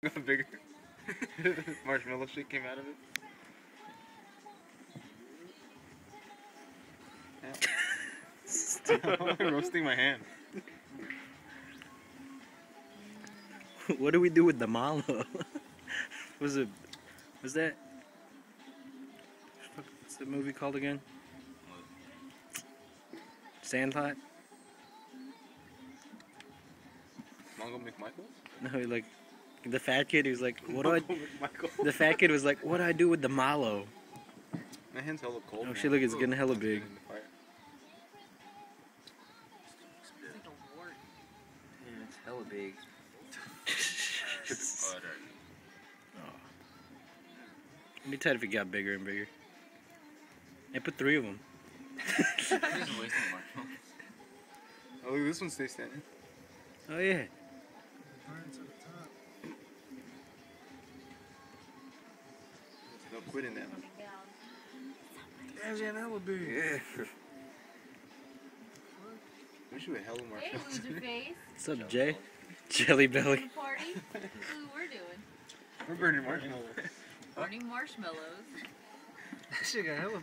Got bigger. Marshmallow shit came out of it. Yeah. I'm roasting my hand. What do we do with the malo? Was that? What's the movie called again? Sandlot? Mongo McMichaels? No, like the fat kid who's like, what do I? Mongo McMichael? The fat kid was like, what do I do with the malo? My hand's hella cold. Oh now. shit! Look, it's getting hella It's big. getting in the fire. Yeah, it's hella big. It'd be tight if it got bigger and bigger. And put 3 of them. Oh, look, this one stays standing. Oh yeah. No quitting that. That's hella big. Yeah. Wish we had hella Hey, marshmallows. loser face. What's up, Jay? Jelly belly. Party? Ooh, we're doing. We're burning marshmallows. Burning marshmallows. That shit got hella